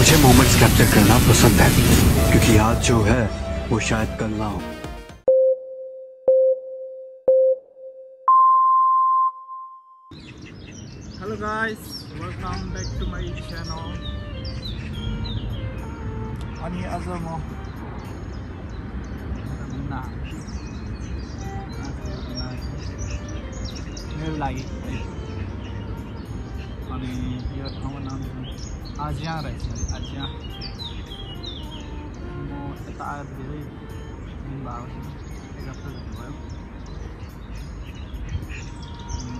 मुझे moments capture करना पसंद है क्योंकि आज जो है वो शायद कल ना हो। Hello guys, welcome back to my channel. अनि आज म मेरो लागि अनि यो ठाउँको नाम आज्या रहेछ। आज्या म यता आएर धेरै दिन भएको थियो, एक हप्ता जति भयो।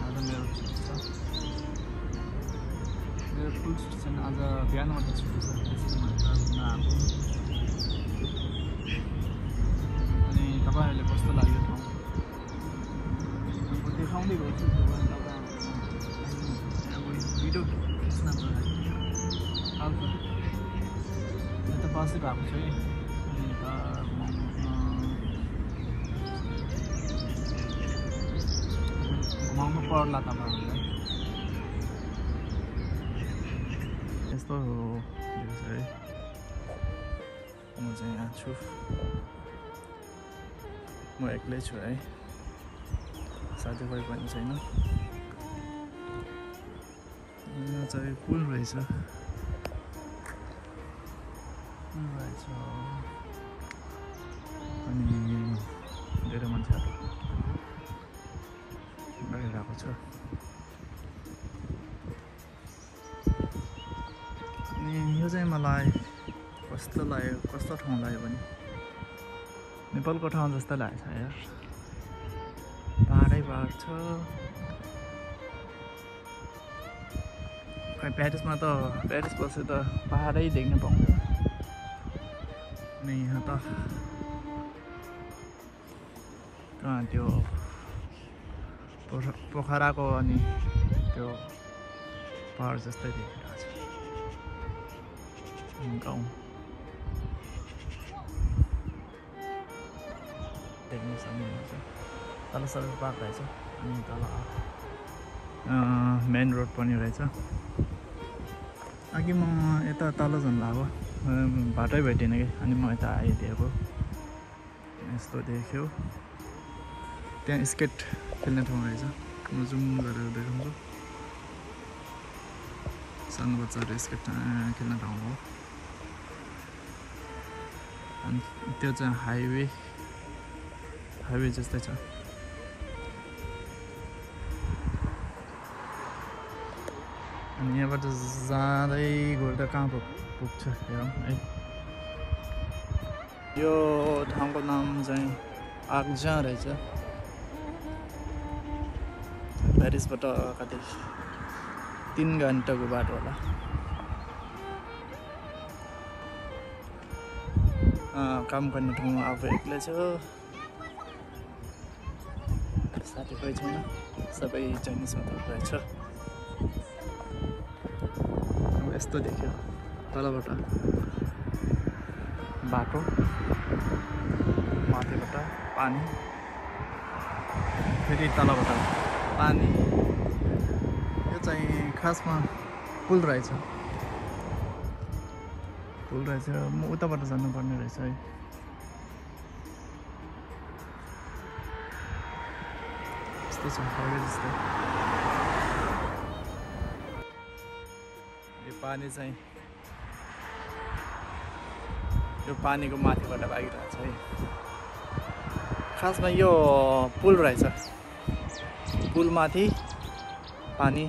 आज मेरो फुल छुट्टी छैन, आज बिहानबाट छुट्टी छ, त्यसैले मैले नआएको। अनि तपाईँहरूले कस्तो लाग्यो ठाउँ म देखाउँदै गर्छु। भिडियो खिच्नको लागि हालको यता बसिरहेको छु है। अनि यता घुमाउनु पर्ला तपाईँहरूलाई। यस्तो देख्छ है, म चाहिँ यहाँ छु, म एक्लै छु है, साथीभाइ पनि छैन। यहाँ चाहिँ पुल रहेछ, अनि धेरै मान्छेहरू गइरहेको छ। अनि यो चाहिँ मलाई कस्तो लाग्यो, कस्तो ठाउँ लाग्यो भने नेपालको ठाउँ जस्तो लागेको छ यार। पाहाडै पाहाड छ। खै प्यारिसमा त प्यारिस बसे त पाहाडै देख्न पाउँदैन। अनि यहाँ त कहाँ त्यो पोखराको अनि त्यो पाहाड जस्तै देखिरहेको छ गाउँ। देख्न सक्नुहुन्छ तल सडक पार्क रहेछ, अनि तल मेन रोड पनि रहेछ। अघि म यता तल जानु लाग्यो, बाटै भेटिनँ कि, अनि म यता आइदिएको। यस्तो देख्यो, त्यहाँ स्केट खेल्ने ठाउँ रहेछ। म जुम गरेर देखाउँछु। सानो बच्चाहरू स्केट खेल्ने ठाउँ हो। अनि त्यो चाहिँ हाइवे जस्तै छ। अनि यहाँबाट जाँदै गएर कहाँ पुग्छ हेरौँ है। यो ठाउँको नाम चाहिँ आज्या रहेछ। प्यारिसबाट कतै 3 घन्टाको बाटो होला। काम गर्ने ठाउँमा आफू एक्लै छु, साथी कोही छैन, सबै चाइनिज मात्र रहेछ। यस्तो देख्यो तलबाट बाटो, माथिबाट पानी, फेरि तलबाट पानी। यो चाहिँ खासमा पुल रहेछ। म उताबाट जानुपर्ने रहेछ है। यस्तो छ हाइवे जस्तै। यो पानी चाहिँ यो पानीको माथिबाट भागिरहेछ है। खासमा यो पुल रहेछ, पुल माथि पानी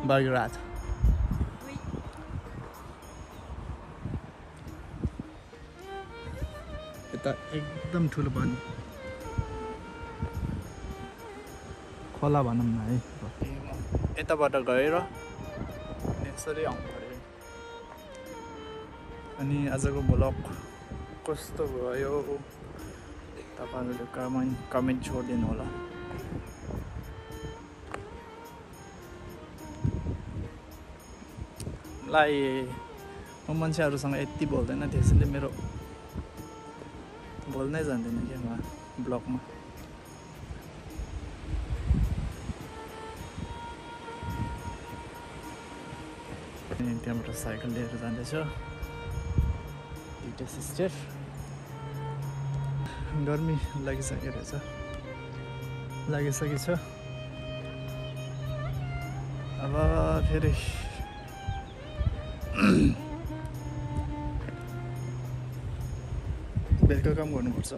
बगिरहेछ। यता एकदम ठुलो पानी, खोला भनौँ न है। यताबाट गएर यसरी आउनु पऱ्यो। अनि आजको भ्लग कस्तो भयो तपाईँहरूले कमेन्ट छोडिदिनु होला। मलाई म मान्छेहरूसँग यति बोल्दैन, त्यसैले मेरो बोल्नै जान्दैन क्या ब्लगमा। त्यहाँबाट साइकल लिएर जाँदैछ दुईटा सिस्टर गर्मी लागिसकेछ अब फेरि बेलुका काम गर्नुपर्छ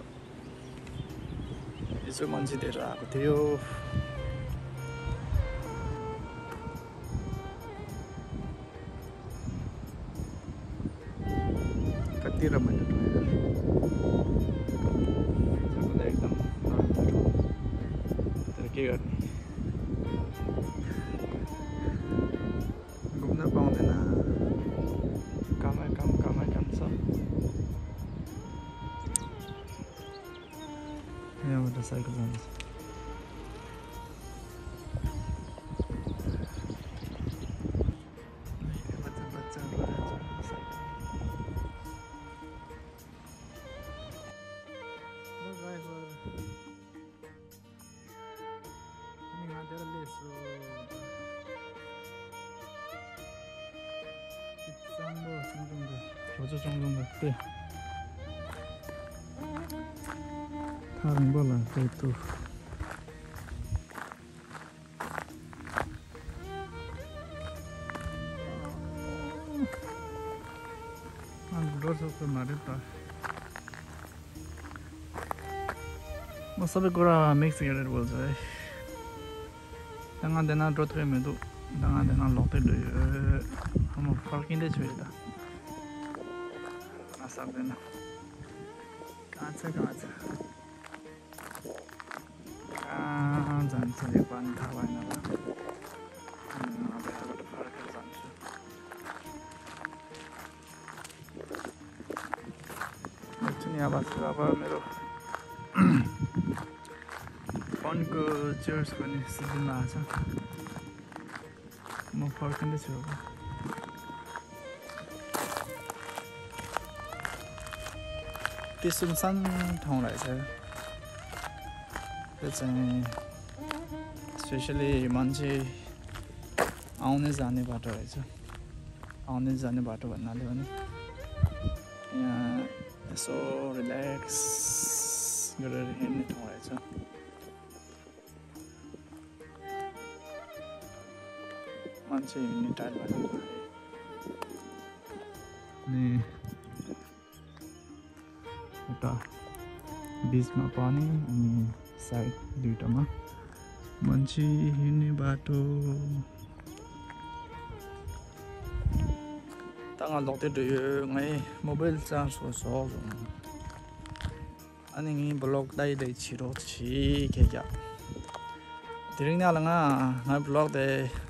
हिजो मान्छे धेरै आएको थियो कति रमाइलो एकदम तर के गर्ने घुम्न पाउँदैन कामै काम छ यहाँबाट साइकल जाँदैछ 저 정도면 돼. 다른 거라 또 물어서 말했다. 뭐 सबै कुरा मिक्स गरेर बोल्छ है दाङादेन रोत्रेमेदु दाङादेन लग्दै म फर्किँदैछु यता सक्दैन कहाँ छ कहाँ जान्छ यो पनि थाहा भएन त्यहाँबाट फर्केर जान्छु एकछिन आवाज अब मेरो फोनको चार्ज पनि सिजनमा आएको छ म फर्किँदैछु अब त्यो सुनसान ठाउँ रहेछ त्यो चाहिँ स्पेसली मान्छे आउने जाने बाटो रहेछ आउने जाने बाटो भन्नाले पनि यहाँ यसो रिल्याक्स गरेर हिँड्ने ठाउँ रहेछ मान्छे हिँड्ने टाइम भनेको अनि यता बिचमा पानी अनि साइड दुईटामा मान्छे हिँड्ने बाटो तँगा लग्दै ngay मोबाइल चार्ज गर्छ अनि ब्लग दाइदै छिरो छि के क्या दिरिङना लङा ngay ब्लग दे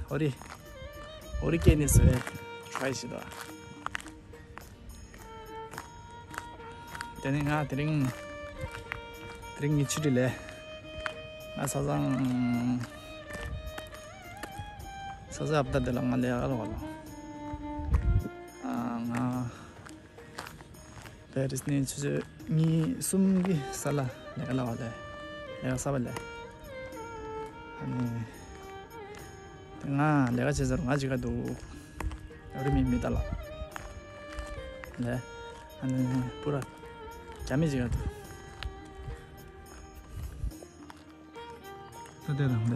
हरि के नि से ट्राई सिदा तेनिङा दिरिङ इचिले ना 사자 앞다 들랑 말이야 알아라 베리스니 주제 니 숨기 살라 내가 나와래 내가 사발래 아니 내가 제대로 아직도 어림입니다라 네 아니 뿌라 잠이지가도 그대로인데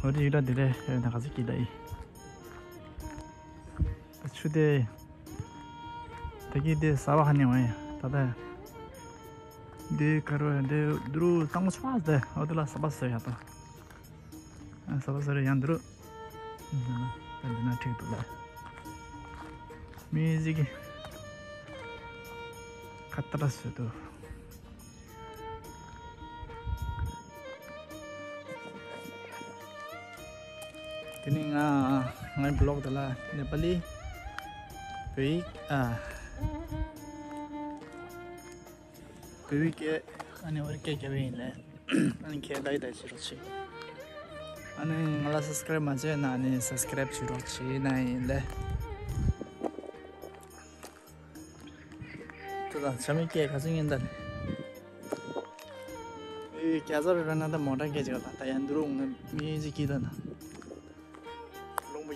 어디 이라들에 나가서 기다이 추대 되게 사와하니 와야 다다 데 가로에 데 드루 땅 좋아하대 어디라 사봤어요 또 사봤어요 양드루 나 튀도라 뮤직이 갔다라서도 Tininga ngay blog dala Nepali week ke ani orke ke bele ani ke dai chirochi ani mala subscribe ma je na ani subscribe chirochi nai le toda chami ke khasingenda e kyaza bana da moda ke jala ta yandru music idana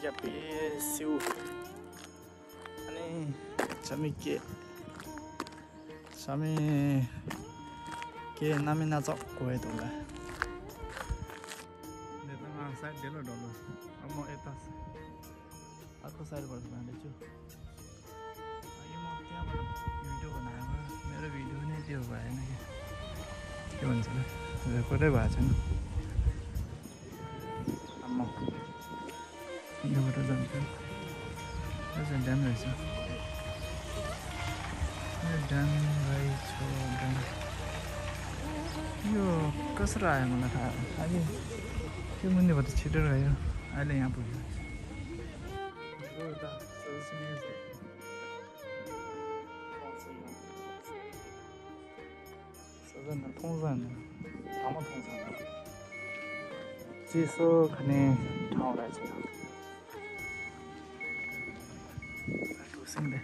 Capi Siu Ani Chamiki Sami Ke Namina Zok Koetola Netama side Delo Dolo Amo Etas Aku side Bersan Lechu Ayo mau क्या video बनाया मेरा video नहीं दिया हुआ है ना क्यों चले record बात है अम्मा ये बता जानते हैं ऐसे डैम ऐसा ये डैम भाई छो डैम यो कसरा है मतलब था आगे क्यों मुझे बता चिटर है यो आले यहाँ पर वो था सोचने से 저는 통산 아무 통산 지수 그네 타오라지 루싱데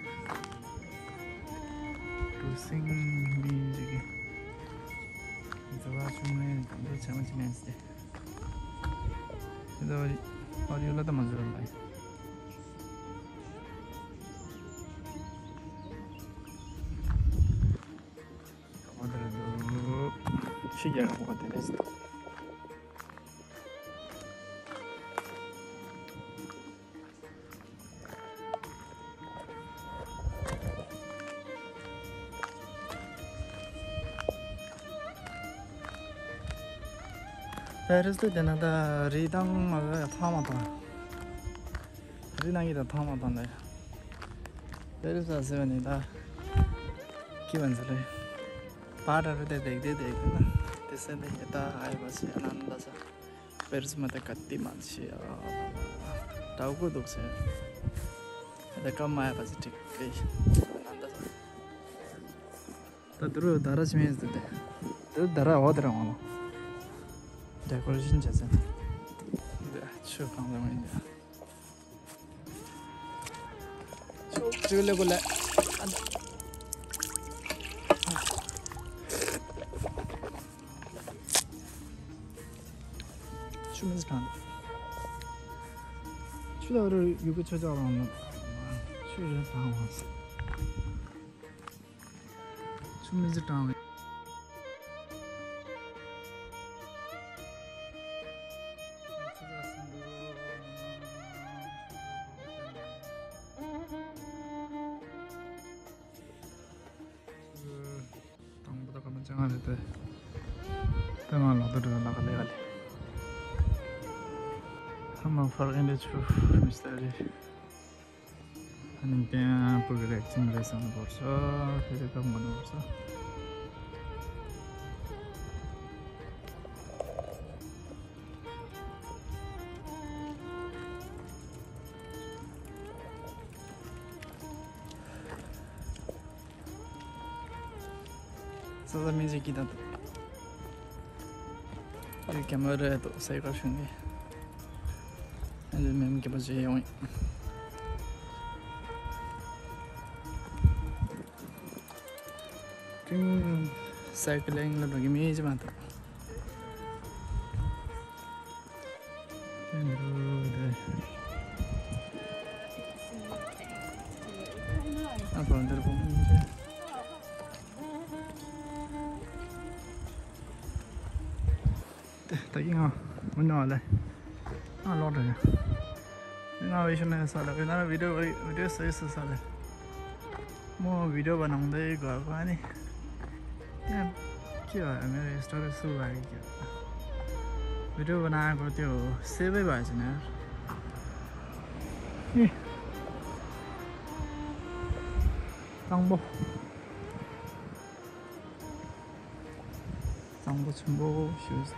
루싱 미지게 이제와 중에 감도 참으시면서 이제 어디 올라다 먼저 올라요 시계가 뭐가 되겠어 페르스 되나다 리당을 타마다 리당이다 타마다네 페르스 아세요니다 기분스레 바라를 देखते त्यसैले यता आएपछि आनन्द छ पेरिसमा त कति मान्छे टाउको दुख्छ यता कम आएपछि ठिकै आनन्द छ तर धारा छिमेज त्यो धारा हो तर होला डेकोरेसन छ छु खाउँदा मैले चुले बोला 춤에서 단 추다를 유교 찾아가면 추를 당황했어 춤에서 당황 당보다 가면 정하는데 때만 너들을 나갈래 갈래 Sama farknya itu misteri. Ani त्यहाँ पुगेर एकछिन रेस्ट गर्नुपर्छ फेरि काम गर्नुपर्छ Só da music aqui dentro. E câmera to sai crashing. Mesmo que você é um cycling là cái mê chứ bạn thật còn từ cũng thấy không muốn nói đây lót rồi ना विषय साल ना video सही से साल म video बनाउँदै गएको अनि त्यहाँ के भयो मेरो स्टोरी सुरु भयो के भिडियो बनाएको त्यो सेभै भएछ नि यार Tangbo Tangbo Chumbo shoes